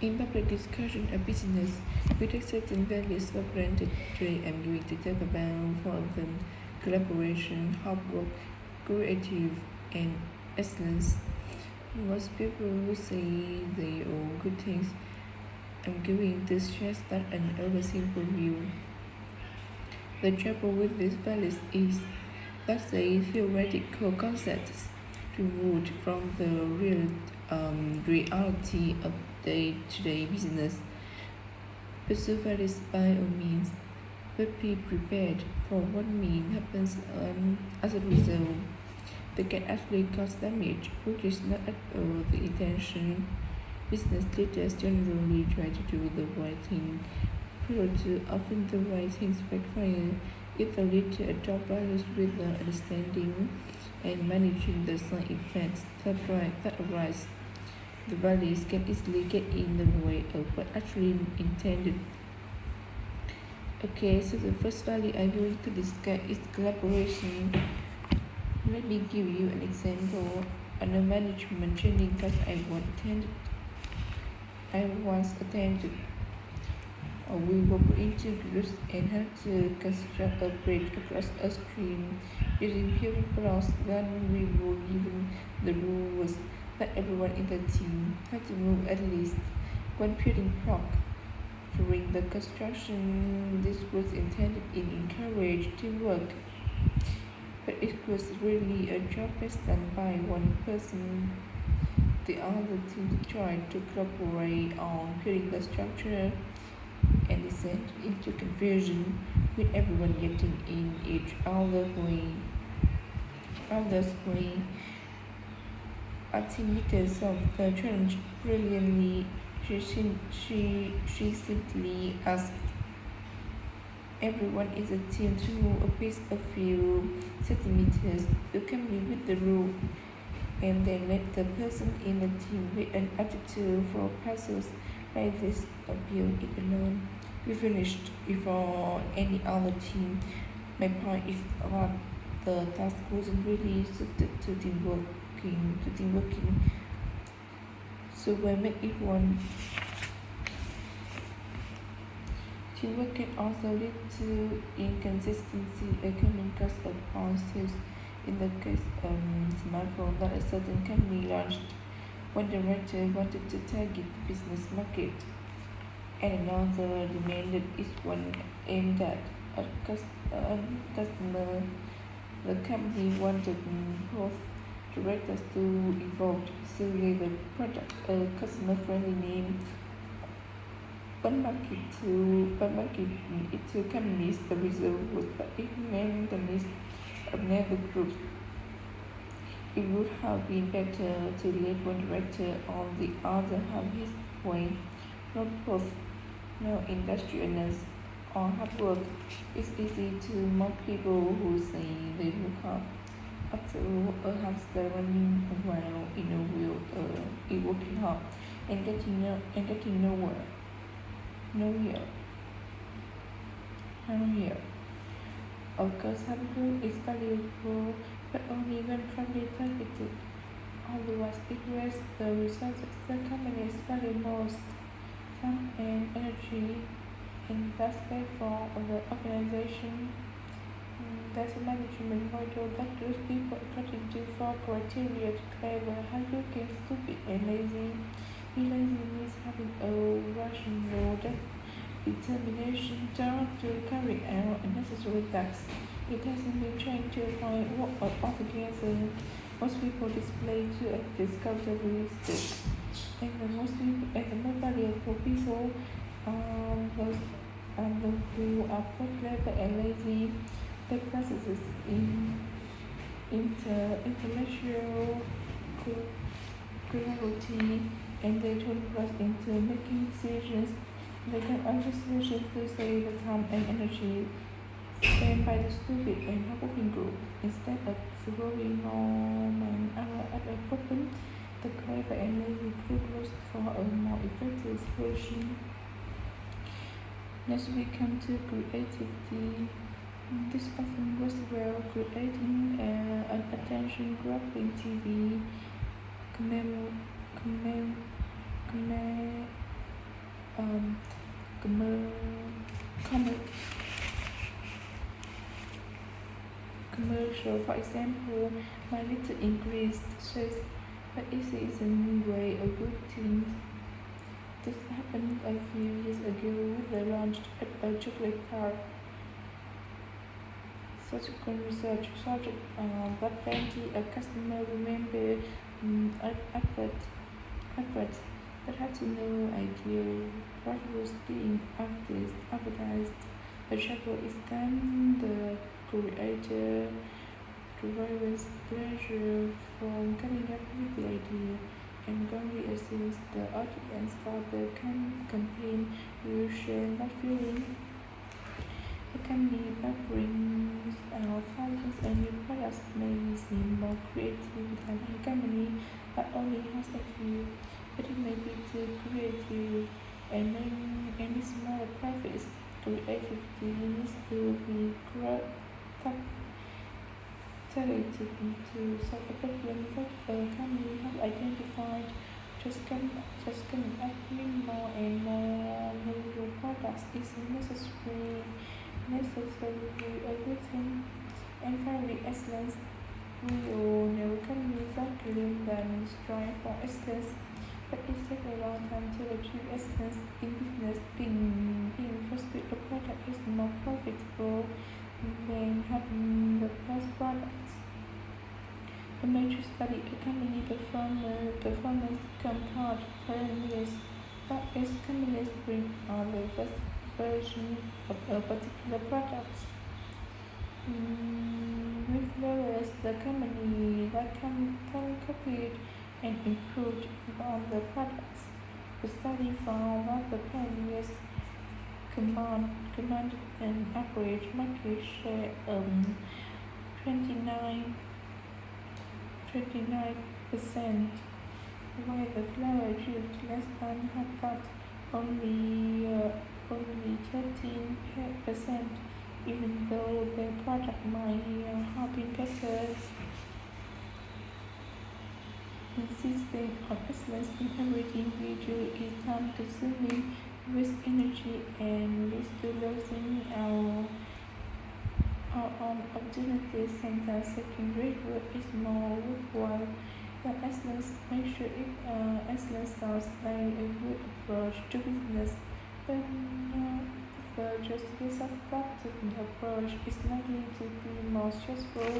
In public discussion of business, we take certain values for granted. Today I'm going to talk about four of them: collaboration, hard work, creative, and excellence. Most people say they are good things. I'm going to stress that an oversimple view. The trouble with these values is that they theoretical concepts removed from the reality of day-to-day business. Pursue values by all means, but be prepared for what may happen as a result. They can actually cause damage, which is not at all the intention. Business leaders generally try to do the right thing, but too often the right things backfire. If the leader adopt values with the understanding and managing the side effects that arise, the values can easily get in the way of what actually intended. Okay, so the first value I'm going to discuss is collaboration. Let me give you an example. On a management training class I once attended, we were put into groups and had to construct a bridge across a stream using building blocks. Then we were given the rule was that everyone in the team had to move at least one building block during the construction. This was intended to encourage teamwork, but it was really a job best done by one person. The other team tried to collaborate on building the structure and descend into confusion, with everyone getting in each other's way. Our team leader solved the challenge brilliantly. She simply asked everyone in the team to move a piece a few centimeters to complete with the rule, and then let the person in the team with an aptitude for puzzles like this build it alone. We finished before any other team. My point is that the task wasn't really suited to teamworking. So when make it one, teamwork can also lead to inconsistency, a common cause of poor sales. In the case of smartphone that a certain company launched, one director wanted to target the business market, and another demanded each one aimed at a customer. The company wanted both directors to evolve so gave the product a customer-friendly name. One market it to companies. The result was that it meant the list of neighbor groups. It would have been better to let one director on the other have his way, not both. No industrialness or hard work. It's easy to mock people who say they work hard. After all, a hamster running around in a wheel is working hard and getting nowhere. Nowhere. Nowhere. Of course, hard work is valuable, but only when properly targeted. Otherwise, it wastes the resources the companies value most, time and energy, and that's bad for the organization. That's a management model that gives people according to four criteria: clever, hardworking, stupid, and lazy. Be lazy means having a rational determination to carry out unnecessary tasks. It doesn't mean trying to avoid work altogether. Most people display two of these characteristics, and the most valuable people those who are both clever and lazy. They processes in intellectual clarity, and they turn us into making decisions. They can answer solutions to save the time and energy spent by the stupid and hardworking group. Instead of throwing on an hour at a problem, the clever and lazy group looks for a more effective solution. Next we come to creativity. This often goes well creating an attention-grabbing TV commem- commem- commem- pressure, for example, might lead to increased stress, but if it is a new way, a good thing. This happened a few years ago with the launch of a chocolate bar. Subsequent research showed that plenty of customers remember adverts that had no idea what was being advertised. The trouble is then the creator derives pleasure from coming up with the idea and only assumes the audience for the campaign will share that feeling. A company that brings out thousands of new products may seem more creative than a company that only has a few, but it may be too creative and any smaller profits. Creativity needs to be targeted to solve a problem that a company has identified. Just coming up with more and more new products is necessarily a good thing. And finally, excellence. We all know companies that claim and strive for excellence, but it takes a long time to achieve excellence in business. Being first with a product is more profitable than having the best products. A major study a company performance compared parameters that is companies bring out the best version of a particular product. Whereas the company that can copied and improved on the products. The study found that the pioneers commanded an average market share of 29%, while the flower used less than half that, only 13%, even though the product might have been better. Insisting on excellence in everything we do is time consuming, wastes energy, and leads to losing our own opportunities. Sometimes second-rate work is more worthwhile than excellence. Make sure excellence sounds like a good approach to business, but the just result approach is not going to be more stressful.